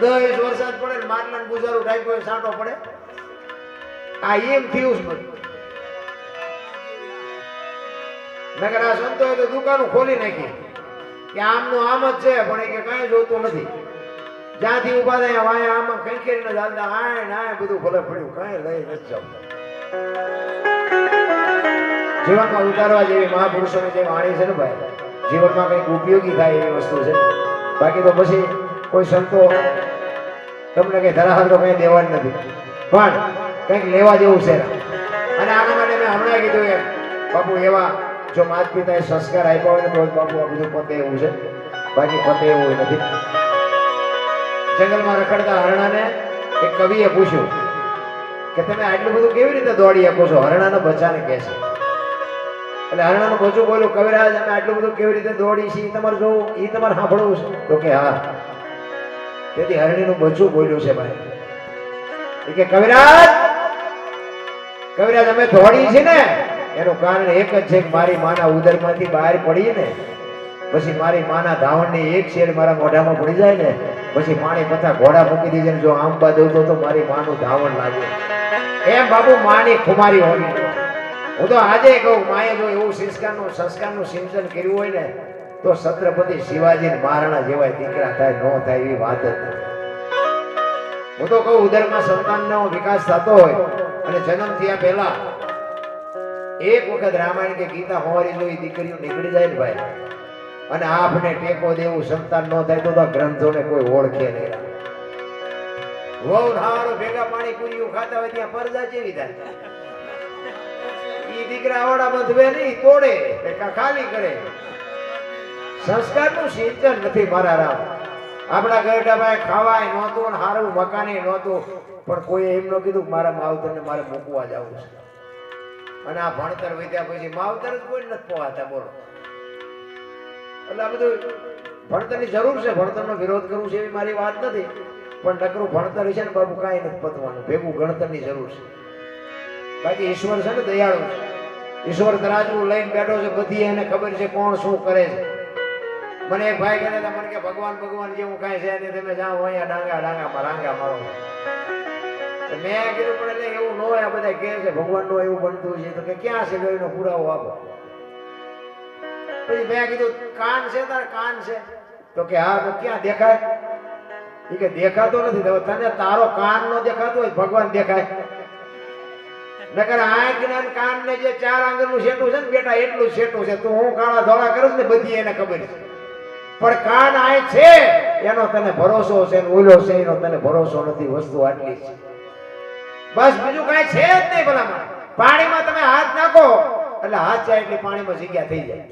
10 વરસાદ પડે ને માટલા ને ગુજારું ટાઈપ સાંટો પડે. આ એમ થયું જ બધું. નગર આ સંતો તો દુકાનો ખોલી નાખી કે આમનું આમ જ છે, પણ એ કે કાંઈ જોતું નથી. જ્યાંથી ઉભા થાય વાય આમાં કંઈક ચાલતા આય નાય બધું ભલે પડ્યું, કાંઈ લઈ નથી જવું. જીવનમાં ઉતારવા જેવી મહાપુરુષોની જે વાણી છે ને ભાઈ, જીવનમાં કંઈક ઉપયોગી થાય એવી વસ્તુ છે. બાકી તો પછી કોઈ સંતો તમને કઈ ધરાહાર તો કઈ દેવા જ નથી, પણ કંઈક લેવા જેવું છે. અને આના માટે મેં હમણાં કીધું એમ બાપુ, એવા જો માતા પિતાએ સંસ્કાર આપ્યા હોય ને તો બાપુ આ બધું પોતે એવું છે, બાકી પોતે એવું નથી. જંગલમાં રખડતા હરણાને એક કવિએ પૂછ્યું કે તમે આટલું બધું કેવી રીતે દોડી શકો છો? હરણાના બચ્ચાને કહે છે. એટલે હરણાનું બચ્ચું બોલ્યું, કવિરાજ અમે આટલું બધું કેવી રીતે દોડી છીએ તમારે જોવું, એ તમારે સાંભળવું છે? તો કે હા. તેથી હરણીનું બચ્ચું બોલ્યું છે ભાઈ કે કવિરાજ અમે દોડી છે ને એનું કારણ એક જ છે કે મારી માના ઉદરમાંથી બહાર પડી ને પછી મારી માના ધાવણની એક શેર મારા મોઢામાં પડી જાય ને પછી પાણી પથા ઘોડા મૂકી દીધે ને જો આંબા દઉં તો મારી માનું ધાવણ લાગે. એમ બાપુ માની ખુમારી હોવી. હું તો આજે કહું, માએ જો એવું સંસ્કારનું સિંચન કર્યું હોય ને તો છત્રપતિ શિવાજી મહારાણા જેવા દીકરા થાય ન થાય એવી વાત જ નથી. હું તો કહું, ઉદરમાં સંતાનનો વિકાસ થતો હોય અને જન્મ થયા પહેલા એક વખત રામાયણ કે ગીતા હોવારી જોઈ દીકરીઓ નીકળી જાય ને ભાઈ, અને આપને ટેકો દેવું સંતાન ન થાય તો ગ્રંથોને કોઈ ઓળખે નહીં. વહુ હારો ભેગા પાણી પૂરીઓ ખાતા હોય ત્યાં પરજા જેવી થાય. ઈ દીકરા આવડા બંધવે નહીં, તોડે ખાલી કરે. સંસ્કારનું સિંચન નથી મારા રામ. આપણા ગરડામાં ખાવાય નહોતું ને હારું મકાને નહોતું, પણ કોઈ એમ ન કીધું મારા માવતરને મારે મૂકવા જવું છે. અને આ ભણતર વધ્યા પછી માવતર જ કોઈ નથી પોહાતા. બોલો, એટલે આ બધું ભણતરની જરૂર છે, ભણતરનો વિરોધ કરવું છે એવી મારી વાત નથી, પણ નકરું ભણતર છે ને બાબુ કાંઈ નથી પતવાનું, ભેગું ગણતરની જરૂર છે. બાકી ઈશ્વર છે ને દયાળુ છે. ઈશ્વર તરાજવું લઈને બેઠો છે, બધી એને ખબર છે કોણ શું કરે છે. મને એક ભાઈ કહેતા મને કે ભગવાન જેવું કાંઈ છે નહીં, તમે જાઓ અહીંયા ડાંગામાં રાંગા મારો. મેં કીધું પણ એટલે એવું ન હોય, આ બધા કહે છે ભગવાન નું એવું બનતું છે, તો કે ક્યાં છે એનો પુરાવો આપો. પછી મેં કીધું કાન છે તારે, કાન છે? તો કે હા. તો ક્યાં દેખાય? એ કે દેખાતો નથી. તને તારો કાન નો દેખાતો હોય, ભગવાન દેખાય? નકર આંખ ને કાન ને જે 4 આંગળનું શેઠું છે ને બેટા, એટલું શેઠું છે. તું હું કાળા ધોળા કરું ને બધી એને ખબર છે, પણ કાન આંખ છે એનો તને ભરોસો છે, ઓલો છે એનો તને ભરોસો નથી. વસ્તુ આટલી છે બસ, બીજું કાંઈ છે જ નહીં. ભલામણ પાણીમાં તમે હાથ નાખો એટલે હાથ જાય એટલી પાણીમાં જગ્યા થઈ જાય,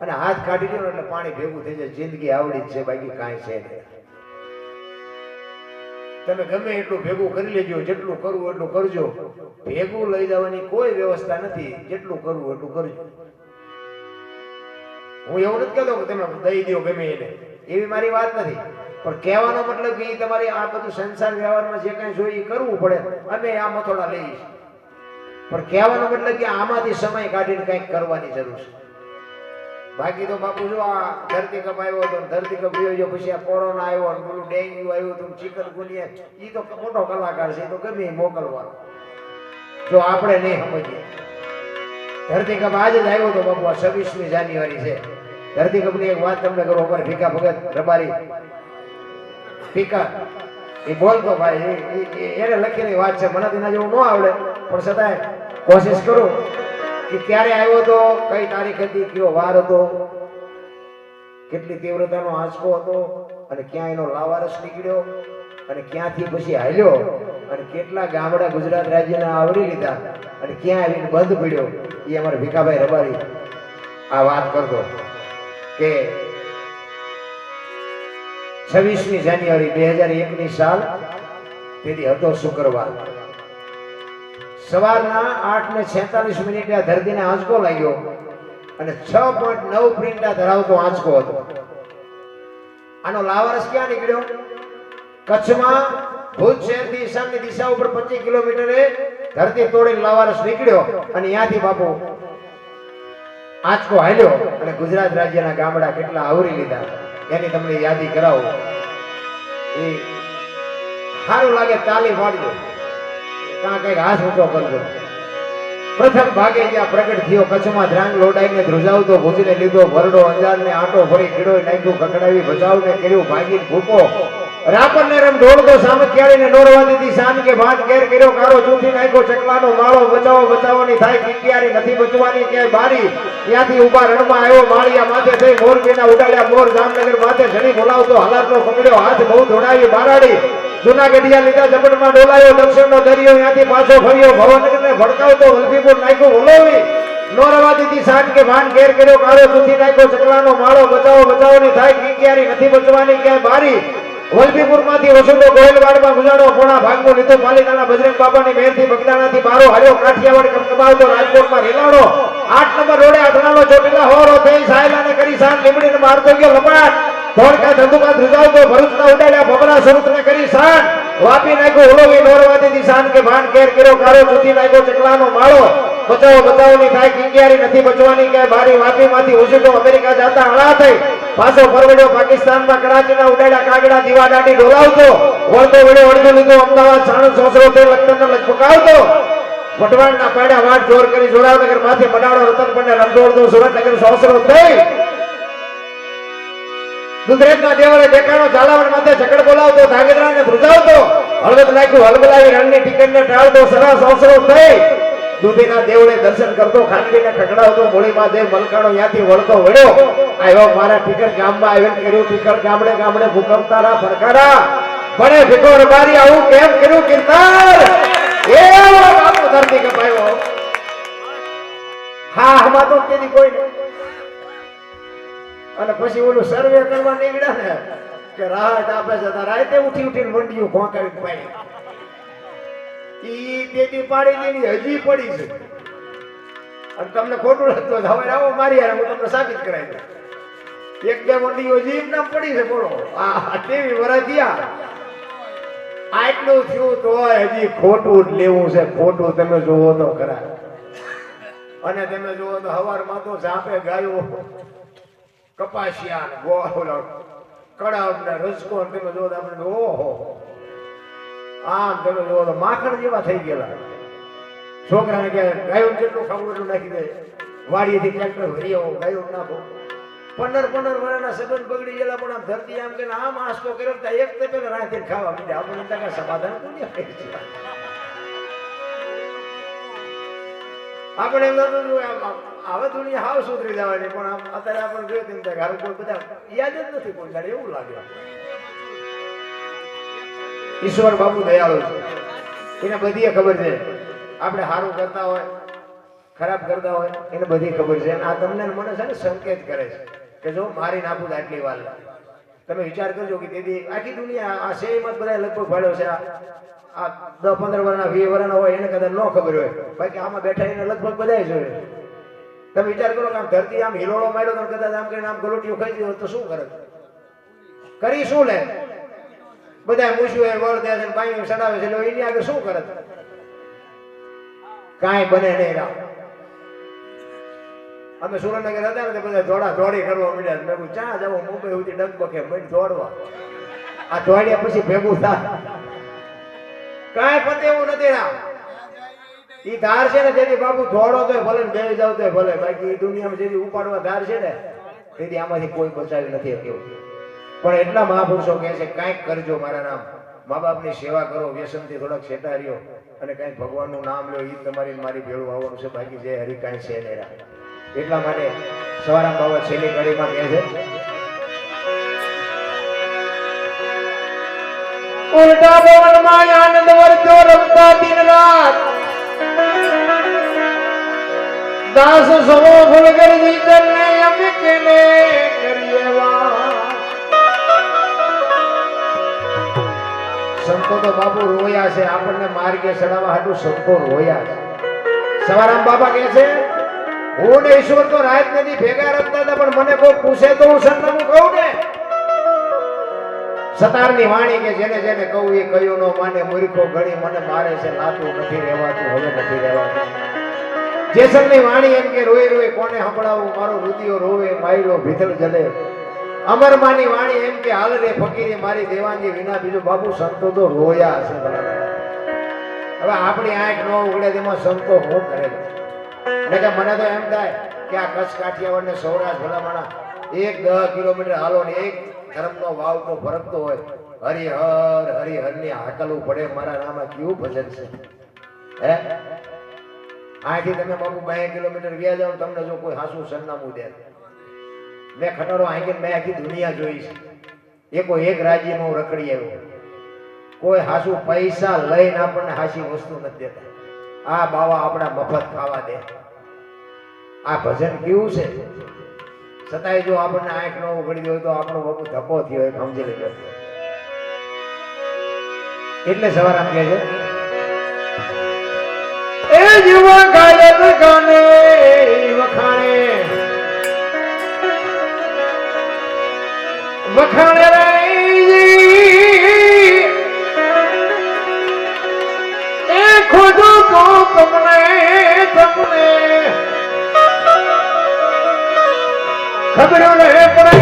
અને હાથ કાઢી લ્યો એટલે પાણી ભેગું થઈ જાય. જિંદગી આવડી જ છે, બાકી કાંઈ છે નહીં. તમે ગમે એટલું ભેગું કરી લેજો, જેટલું કરવું એટલું કરજો. ભેગું લઈ જવાની કોઈ વ્યવસ્થા નથી, જેટલું કરવું એટલું કરજો. હું એવું નથી કહેતો કે તમે દઈ દો ગમે એને, એવી મારી વાત નથી. પણ કહેવાનો મતલબ કે તમારે આ બધું સંસાર વ્યવહારમાં જે કઈ જોઈએ કરવું પડે. અમે આ મથોડા લઈએ, પણ કહેવાનો મતલબ કે આમાંથી સમય કાઢીને કંઈક કરવાની જરૂર છે. બાકી તો બાપુ જો આ ધરતી કપ આવ્યો હતો, ધરતી કપ ગયો, પછી આ કોરોના આવ્યો, પેલું ડેન્ગ્યુ આવ્યું હતું, ચિકનગુનિયા, એ તો મોટો કલાકાર છે, એ તો ગમે મોકલવાનો. જો આપણે નહીં સમજીએ, ધરતી કપ આજે જ આવ્યો હતો બાપુ, આ 26મી જાન્યુઆરી છે. ધરતી કપ ની એક વાત તમને કરું. અમારે ભીખા ભગત રબારી ભીખા એ બોલતો ભાઈ, એને લખેલી વાત છે, મને તેના જેવું ન આવડે, પણ છતાંય કોશિશ કરું કે ક્યારે આવ્યો હતો, કઈ તારીખ હતી, કયો વાર હતો, કેટલી તીવ્રતાનો આંચકો હતો, અને ક્યાં એનો લાવારસ નીકળ્યો, અને ક્યાંથી પછી હાલ્યો, અને કેટલા ગામડા ગુજરાત રાજ્યના આવરી લીધા, અને ક્યાં આવીને બંધ પડ્યો. એ અમારે ભીખાભાઈ રબારી આ વાત કરતો કે 26મી જાન્યુઆરી 2001ની સાલ, તેથી હતો શુક્રવાર. સવારના 8:46 આ ધરતીને આંચકો લાગ્યો, અને 6.9 પ્રિન્ટા ધરાવતો આંચકો હતો. આનો લાવારસ ક્યાં નીકળ્યો? કચ્છમાં ભુજ શહેરથી ઈશાનની દિશા ઉપર 25 કિલોમીટરે ધરતી તોડીને લાવારસ નીકળ્યો, અને ત્યાંથી બાપુ આંચકો હાલ્યો, અને ગુજરાત રાજ્યના ગામડા કેટલા આવરી લીધા એની તમને યાદી કરાવું. એ સારું લાગે તાલી પાડજો, કાં કઈક હાથ ઊંચો કરજો. પ્રથમ ભાગે જ્યાં પ્રગટ થયો કચ્છમાં ધ્રાંગ લોડાઈને ધ્રુજાવતો ભૂજીને લીધો ભરડો અંજારને આટો ફરી ખીડોય નાખ્યું ખખડાવી બચાવને કર્યું ભાગી ભૂકો રાપરને રમ ઢોળતો સામખિયાળીને નોરવા દીધી શાન કે ભાત ઘેર કર્યો કારો ચૂંથી નાખ્યો ચકલાનો માળો બચાવો બચાવોની થાય કિકિયારી નથી બચવાની ક્યાંય બારી ત્યાંથી ઉભા રણમાં આવ્યો માળિયા માથે થઈ મોરબીના ઉડાડ્યા મોર જામનગર માથે જણી બોલાવતો હાલારનો પકડ્યો હાથ બહુ ધોડાવી બારાડી જુનાગઢિયા લીધા જબડમાં ડોલાયો દક્ષિણનો દરિયો ત્યાંથી પાછો ફર્યો ભવનગરને ભડકાવતો વલભીપુર નાખ્યો ઓલોવી નોરવા દીધી શાન કે ભાન ઘેર કર્યો કારો ચૂંથી નાખ્યો ચકલાનો માળો બચાવો બચાવોની થાય કિકિયારી નથી બચવાની ક્યાંય બારી વલભીપુર માંથી વસુલો ગોયલવાડમાં ગુજારો પોણા ભાગનો લીધો પાલિતાણા બજરંગ બાબાની મહેરથી બગદાણાથી બારો હાર્યો કાઠિયાવાડ કમકમાવતો રાજકોટમાં રેલાણો 8 નંબર રોડે અઠણાનો ચોટીલા હોરો થઈ સાયલાને કરી શાન લીમડીને મારતો ગયો લપાટ ધોળકા ધંધુકા ધ્રુજાવતો ભરૂચના ઉડાડ્યા ભમરા સુરતને કરી શાન વાપી નાખ્યો ઓલોવી નોરવાથી શાન કે ભાન ઘેર કર્યો કારો ચૂંથી નાખ્યો ચકલાનો માળો બચાવો બચાવોની થાય કિંગિયારી નથી બચવાની ક્યાંય બારી વાપીમાંથી વસુલો અમેરિકા જતા હળા થઈ પાછો ફરવડ્યો પાકિસ્તાનમાં કરાચીના ઉડાડ્યા કાગડા દીવા દાંડી ડોલાવતો વળતો વળ્યો વળતો લીધો અમદાવાદ સાણંદ સોસરો તે લખતરને લખપકાવતો વટવાણના પાડ્યા વાટ જોર કરી જોરાવનગર માથે મડાડો રતન પંડે રંધોળતો સુરતનગર સોસરો થઈ દુધરેજના દેવળે દેખાણો ઝાલાવાડ માથે ઝકડ બોલાવતો ધાંગધ્રાને ધ્રુજાવતો હળવદ નાખ્યું હલબલાવી રણની ટિકિટને ટાળતો સરસ સોસરો થઈ દૂધીના દેવળે દર્શન કરતો ખાનગીને ખકડાવતો મોળીમાં જઈ મલકાણો ત્યાંથી વળતો વળ્યો આવ્યો મારા ટીકર ગામમાં આવીને કર્યું ટીકર ગામડે ગામડે ભૂકંપતારા ફરકારા ભણે ભીખો રબારી આવું કેમ કર્યું કીર્તન એવો બાપુ ધરતી કપાયો હા હમા તો તેની કોઈ નહીં અને પછી ઓલું સર્વે કરવા નીકળ્યા ને કે રાહત આપે છે રાતે ઉઠી ઉઠીને મંડીયું ખોંકાવી પાડી ઈ તેદી પાડી દીધી હજી પડી છે અને તમને ખોટું લાગતું હવે આવો મારી યાર હું તમને સાબિત કરાવી દઉં એક બે મંડીઓ જીવ નામ પડી છે બોલો આ તેવી વરા થયા આટલું થયું તો હજી ખોટું જ લેવું છે ખોટું તમે જોવો તો ખરા અને તમે જોવો તો હવારમાં તો ઝાપે ગાયો કપાસિયા ગોળ કડાવ ને રસકો તમે જોવો તો આપણે ઓહો આમ તમે જોવો તો માખણ જેવા થઈ ગયેલા છોકરાને કે ગાયો જેટલું ખાવું એટલું નાખી દે વાડીએથી ટ્રેક્ટર ભરી આવો ગાયો નાખો 15 વર્ષના સંબંધ બગડી ગયેલા પણ આમ ધરતી આમ કે આમ આસ્તો કર્યો તો એક તે પેલા રાતે ખાવા મીડે આપણે ત્યાં સમાધાન કોને કહે છે આપણે એમ નતું હવે દુનિયા હાવ સુધરી જવાની પણ આમ અત્યારે આપણે જોઈએ તેમ ત્યાં ઘર કોઈ બધા યાદ જ નથી કોઈ ગાડી એવું લાગે ઈશ્વર બાપુ દયાળુ છે એને બધી ખબર છે આપણે સારું કરતા હોય ખરાબ કરતા હોય એને બધી ખબર છે આ તમને મને છે ને સંકેત કરે છે કે જો મારી નાખું આટલી વાર તમે વિચાર કરજો કે તેથી આખી દુનિયા આ શેરીમાં બધા લગભગ ભાડ્યો છે આ 10-15 વર્ષના 20 વર્ષના હોય એને કદાચ ન ખબર હોય બાકી આમાં બેઠા એને લગભગ બધા જોઈએ તમે વિચાર કરો કે આમ ધરતી આમ હિલોળો માર્યો તો કદાચ આમ કરીને આમ ગલોટીઓ ખાઈ દીધો તો શું કરે કરી શું લે બધા મૂછું વળ દે છે બાઈ સડાવે છે એટલે એની આગળ શું કરે કાંઈ બને નહીં રામ અમે સુરેન્દ્રનગર હતા ને બધા દોડા દોડી કરવા મળ્યા મેં કહ્યું ચા જવું મુંબઈ સુધી ડગબગે મળી દોડવા આ દોડ્યા પછી ભેગું થાય કાંઈ પતે એવું નથી રામ ઈ ધાર છે ને જેથી બાપુ દોડો તો ભલે બે જાવ તો ભલે બાકી દુનિયામાં જેથી ઉપાડવા ધાર છે ને તેથી આમાંથી કોઈ બચાવી નથી કેવું પણ એટલા મહાપુરુષો કહે છે કાંઈક કરજો મારા નામ મા બાપની સેવા કરો વ્યસનથી થોડાક છેટા રહ્યો અને કાંઈક ભગવાનનું નામ લો એ તમારી મારી ભેળું આવવાનું છે બાકી જે હરી કાંઈ છે નહીં રાખ એટલા માટે સવારામ બાબા છેલ્લી કડીમાં કહે છે ઉલટા પવનમાં આનંદ વર્તો રમતા દિન રાત દાસ સવો ફૂલ કરી ચલને અમિકને કરીએ સંતો તો બાપુ રોયા છે આપણને માર્ગે ચડાવવા હાટુ સંતો રોયા છે સવારામ બાબા કહે છે હું ને ઈશ્વર તો રાત નથી ભેગા રમતા હતા પણ મને કોઈ પૂછે તો હું સરનામું કહું ને સતારની વાણી કે જેને જેને કહું એ કયો નો માને મૂર્ખો ઘડી મને મારે છે લાતું નથી રહેવાતું હવે નથી રહેવાતું જેસલની વાણી એમ કે રોઈ રોઈ કોને સંભળાવું મારો રુદિયો રોવે માયલો ભીતર જલે અમરમાની વાણી એમ કે હાલ રે ફકીરી મારી દેવાનજી વિના બીજો બાબુ સંતો તો રોયા હશે ભલા. હવે આપણી આંખ ન ઉગડે તેમાં સંતો શું કરે ને કે મને તો એમ થાય કે આ કચ્છ કાઠિયાવાડ ને સૌરાષ્ટ્ર ભલામણા 10 કિલોમીટર હાલો ને એક ધર્મનો વાવ તો ફરકતો હોય. હરિહર હરિહર ની હાકલવું પડે મારા નામે કેવું ભજન છે હે. અહીંથી તમે બાબુ 2 કિલોમીટર ગયા જાવ તમને જો કોઈ હાસું સરનામું દે. મેં ખટારો આંખી મેં આખી દુનિયા જોઈ છે. એક રાજ્યમાં હું રખડી આવ્યો. કોઈ હાસુ પૈસા લઈને આપણને હાસી વસ્તુ નથી દેતા. આ બાવા આપણા મફત ખાવા દે. આ ભજન કેવું છે. છતાંય જો આપણને આંખ ન ઉઘડી હોય તો આપણો બાપુ ધક્કો થયો હોય સમજી લેજો. એટલે સવાર આમ કહે છે એ જીવા ગાયન ગાને વખાણે વખાણે એ ખોજો તો તમને ખબર રહે પડે.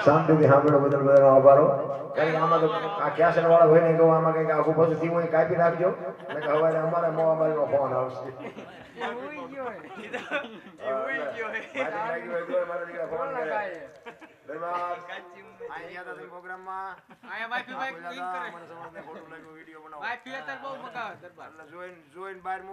શાંતિથી સાંભળો બદલ બધાનો આભારો. કારણ આમાં તો આ ક્યાસર વાળા હોય ને કહું આમાં કંઈક આખું પાછું થયું હોય કાપી નાખજો. હવે અમારે મોબાઈલનો ફોન આવશે. જોઈને બહાર